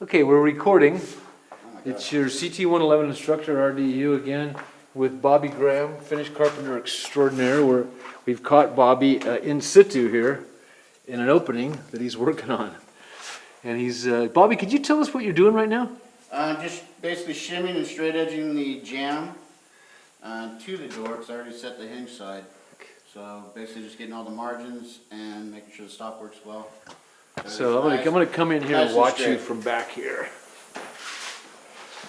Okay, we're recording. Oh my It's gosh. your CT-111 instructor, RDU, again, with Bobby Graham, Finnish carpenter extraordinaire. We've caught Bobby in situ here in an opening that he's working on. And he's, Bobby, could you tell us what you're doing right now? Just basically shimming and straight edging the jamb to the door because I already set the hinge side. So basically just getting all the margins and making sure the stop works well. So I'm gonna come in here nice and and watch you straight. from back here.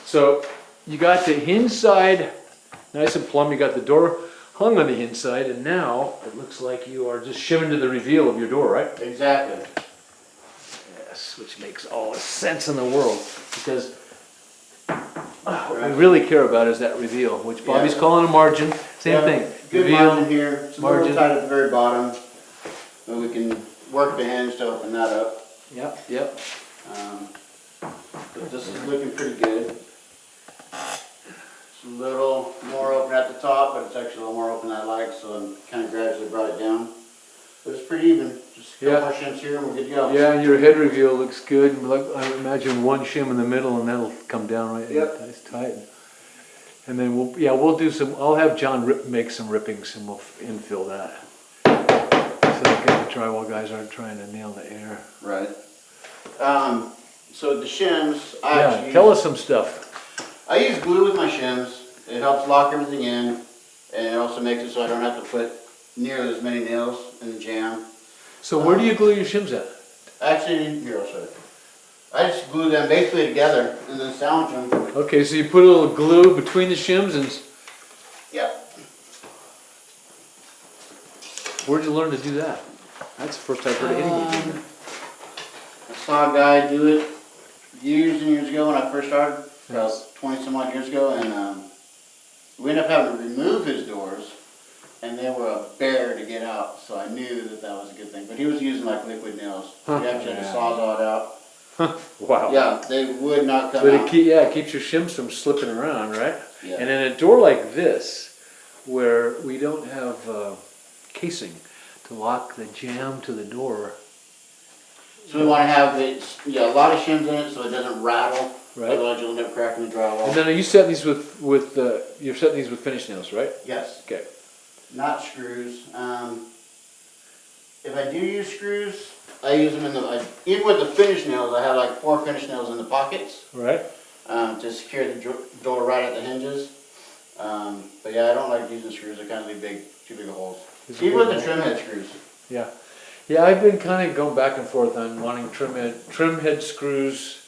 So you got the hinge side nice and plumb, you got the door hung on the hinge side, and now it looks like you are just shimming to the reveal of your door, right? Exactly. Yes, which makes all the sense in the world, because what we really care about is that reveal, which Bobby's Yeah. calling a margin, same Yeah, thing. Good Reveal, margin here. It's a margin. little tight at the very bottom. But we can work the hinge to open that up. Yep, yep. But this is looking pretty good. It's a little more open at the top, but it's actually a little more open than I like, so I kind of gradually brought it down. But it's pretty even. Just a couple more shims here and we're good to go. Yeah, and your head reveal looks good. Like, I imagine one shim in the middle and that'll come down right. Yep. It's tight. And then we'll do some, I'll have John make some rippings and we'll infill that. So that the drywall guys aren't trying to nail the air. Right. So the shims, Tell us some stuff. I use glue with my shims. It helps lock everything in, and it also makes it so I don't have to put nearly as many nails in the jam. So where do you glue your shims at? Actually, here I'll show you. I just glue them basically together and then sandwich them. Okay, so you put a little glue between the shims, and Yep. where'd you learn to do that? That's the first I've heard anybody do that. I saw a guy do it years and years ago when I first started, about 20 some odd years ago, and we ended up having to remove his doors, and they were a bear to get out, so I knew that that was a good thing. But he was using like liquid nails. He actually had to sawzall it out. Wow. Yeah, they would not come But out. it keeps your shims from slipping around, right? Yeah. And in a door like this, where we don't have casing to lock the jamb to the door, So we want to have a lot of shims in it so it doesn't rattle. Right. Otherwise you'll end up cracking the drywall. and then are you setting these you're setting these with finish nails, right? Yes. Okay. Not screws. If I do use screws, I use them even with the finish nails, I have like 4 finish nails in the pockets Right. to secure the door right at the hinges. But yeah, I don't like using screws. They kind of leave too big of holes. Even with the trim head screws. Yeah. Yeah, I've been kind of going back and forth on wanting trim head screws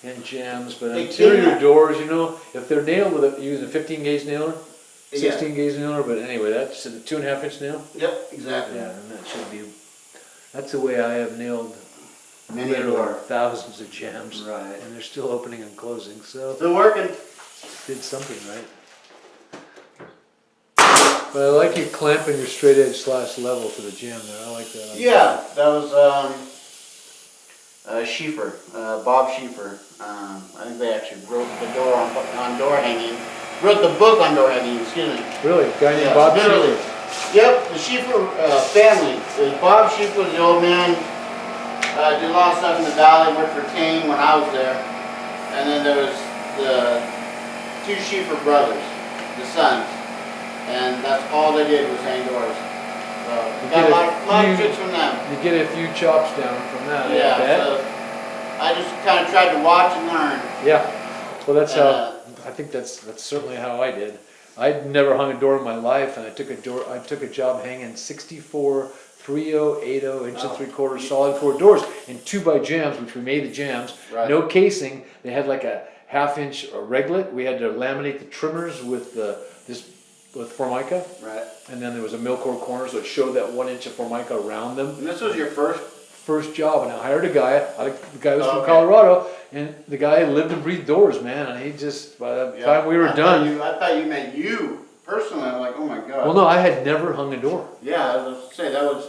and jams, but They interior can- doors, if they're nailed with using a 15 gauge nailer, Yeah. 16 gauge nailer, but anyway, that's a 2.5 inch nail. Yep, exactly. Yeah, and that should be. That's the way I have nailed Many a literally door. thousands of jams, Right. and they're still opening and closing. So Still working. did something right. But I like you clamping your straight edge / level to the jam there. I like that. Yeah, that was Schieffer, Bob Schieffer. I think they actually wrote the door on door hanging. Wrote the book on door hanging, excuse me. Really, guy named Yeah, Bob literally. Schieffer? Yep, the Schieffer family. Bob Schieffer was the old man. Did a lot of stuff in the valley, worked for Kane when I was there. And then there was the 2 Schieffer brothers, the sons. And that's all they did was hang doors. So, got a lot of tricks from them. You get a few chops down from that. Yeah, I bet. so I just kind of tried to watch and learn. Yeah. Well, that's And, how. I think that's certainly how I did. I'd never hung a door in my life, and I took a job hanging 64 3/0, 8/0, inch and 3/4 solid core doors in 2x jams, which we made the jams. Right. No casing. They had like a 1/2 inch reglet. We had to laminate the trimmers with with Formica, Right. and then there was a Milcor corner, so it showed that 1 inch of Formica around them. And this was your first Job, and I hired a guy. The guy was from Okay. Colorado, and the guy lived and breathed doors, man. And he just, by the time we were done, I thought you meant you personally. I'm like, oh my god. well, no, I had never hung a door. Yeah, I was gonna say that was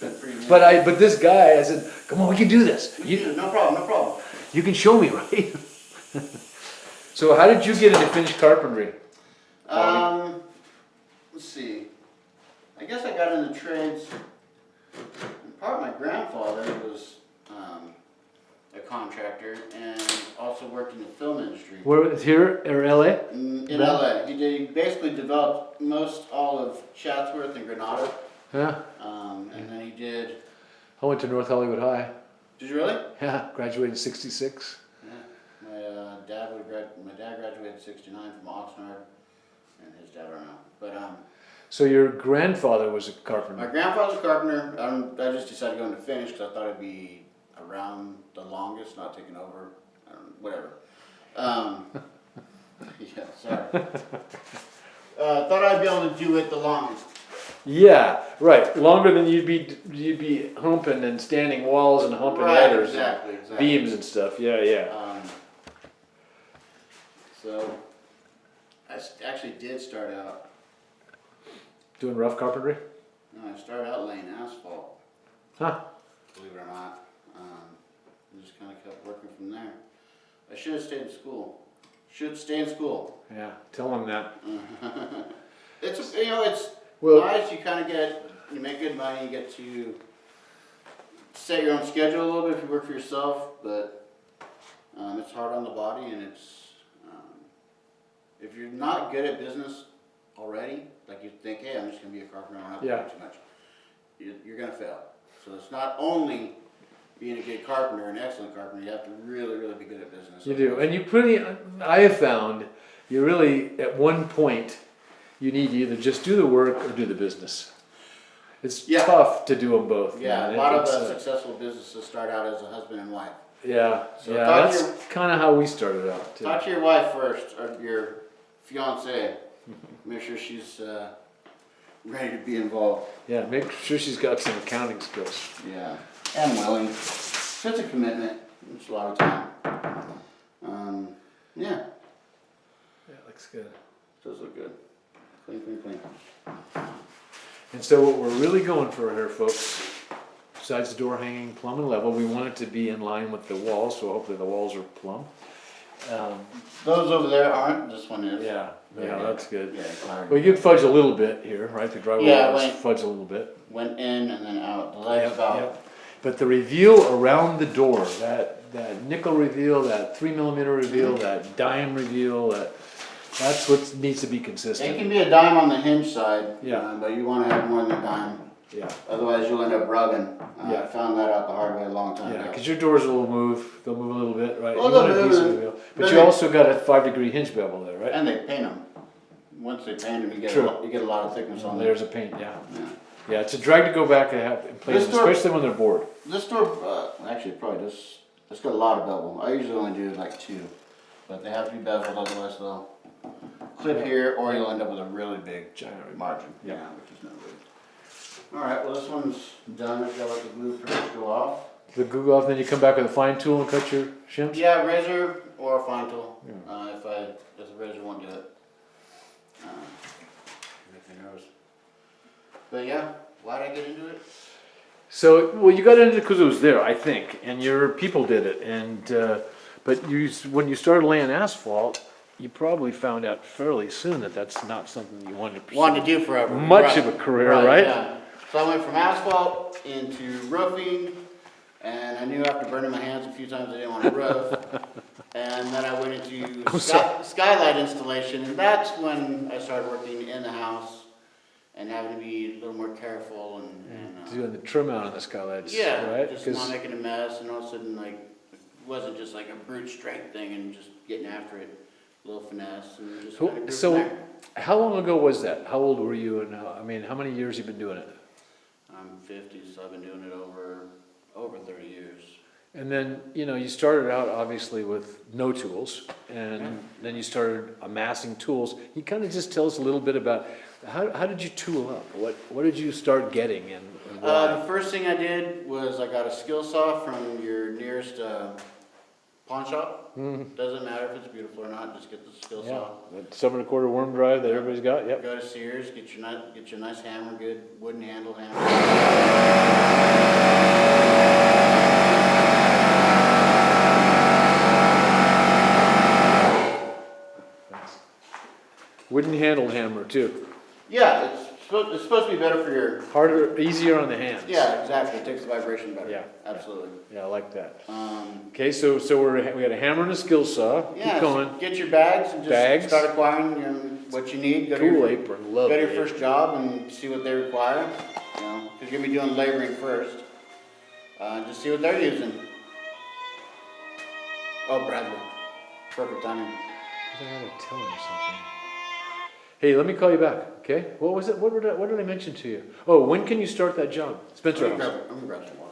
pretty. Neat. But this guy, I said, come on, we can do this. No problem, no problem. You can show me, right? So, how did you get into finished carpentry? Let's see. I guess I got into trades. Part of my grandfather was a contractor, and also worked in the film industry. Where, here or LA? In LA. He basically developed all of Chatsworth and Granada. Yeah. And then he did. I went to North Hollywood High. Did you really? Yeah, graduated in '66. Yeah. My dad graduated in '69 from Oxnard, and his dad I don't know. But So your grandfather was a my carpenter. grandfather's a carpenter. I just decided to go into finish because I thought it'd be around the longest, not taking over. Whatever. Yeah, sorry. Thought I'd be able to do it the longest. Yeah, right. Longer than you'd be humping and standing walls and humping headers, Exactly. beams and stuff. Yeah. So I actually did start out. Doing rough carpentry. No, I started out laying asphalt. Huh. Believe it or not. I just kind of kept working from there. I should have stayed in school. Should stay in school. Yeah. Tell him that. It's Well- nice. You make good money. You get to set your own schedule a little bit if you work for yourself. But it's hard on the body, and if you're not good at business already, like you think, hey, I'm just gonna be a carpenter. I don't have to Yeah. do too much. You're gonna fail. So it's not only being a good carpenter, an excellent carpenter. You have to really, really be good at business. You do, and I have found you really at one point you need to either just do the work or do the business. It's Yeah. tough to do them both. Yeah, man. a lot of It's, successful businesses start out as a husband and wife. Yeah, So yeah, talk to that's kind of how we started out too. Talk to your wife first, or your fiance. Make sure she's ready to be involved. Yeah, make sure she's got some accounting skills. Yeah, and willing. It's a commitment. It's a lot of time. Yeah, Yeah, looks good. does look good. Clean. And so what we're really going for here, folks, besides the door hanging plumb and level, we want it to be in line with the walls, so hopefully the walls are plumb. Those over there aren't. This one is. Yeah, that's good. Yeah, clarity. Well, you can fudge a little bit here, right? The drywall Yeah, is went- fudge a little bit. Went in and then out. The legs Yep, about. yep. But the reveal around the door, that nickel reveal, that 3mm reveal, that dime reveal, that's what needs to be It consistent. can be a dime on the hinge side. Yeah. But you want to have more than a dime. Yeah, Otherwise, you'll end up rubbing. I Yeah. found that out the hard way a long time yeah, ago. because your doors will move, they'll move a little bit, right? Well, You want a they'll move, decent reveal. but But you they- also got a 5-degree hinge bevel there, right? And they paint them. Once they paint them, you get True. you get a lot of thickness on there. Layers of paint, yeah. Yeah. Yeah, it's a drag to go back and have in place, This door- especially when they're bored. This door, actually, probably this. It's got a lot of bevel. I usually only do like 2, but they have to be beveled, otherwise they'll clip here, or you'll end up with a really big Giant margin. Yeah. Which is not good. All right, well this one's done. I've got to let the glue pretty much go off. The glue off, then you come back with a fine tool and cut your shims? Yeah, razor or a fine tool. Yeah. If the razor won't do it. Make me nervous. But yeah, why'd I get into it? So, well, you got into it because it was there, I think, and your people did it, and, but when you started laying asphalt, you probably found out fairly soon that that's not something you wanted to pursue. Wanted to do forever. Much of a career, right? Yeah. So I went from asphalt into roofing, and I knew after burning my hands a few times I didn't want to roof. And then I went into skylight installation, and that's when I started working in the house and having to be a little more careful and Doing the trim out on the skylights, yeah, right? just 'Cause- not making a mess, and all of a sudden like it wasn't just like a brute strength thing and just getting after it, a little finesse and just kind of grew from So, there. how long ago was that? How old were you, and how many years you been doing it? I'm 50, so I've been doing it over 30 years. And then, you started out obviously with no tools, and then you started amassing tools. You kind of just tell us a little bit about how did you tool up? What did you start getting, and why? The first thing I did was I got a skill saw from your nearest pawn shop. Doesn't matter if it's beautiful or not, just get the skill Yeah, saw. that 7¼ worm drive that everybody's got. Yep. Go to Sears, get your nice hammer, good wooden handle hammer. Wooden handled hammer too. Yeah, it's It's supposed to be better for your, Harder, easier on the hands. yeah, exactly, it takes the vibration better. Yeah. Absolutely. Yeah, I like that. Um, Okay, so we got a hammer and a skill saw. yeah, Keep going. get your bags and Bags. just start acquiring what you need. Go to Cool your, apron, love go to your it. first job and see what they require, you know, because you're gonna be doing laboring first. Just see what they're using. Oh, Bradley, perfect timing. I had to tell him something. Hey, let me call you back, okay? What was it? What did I mention to you? Oh, when can you start that job? Spencer I'm House. gonna grab some water.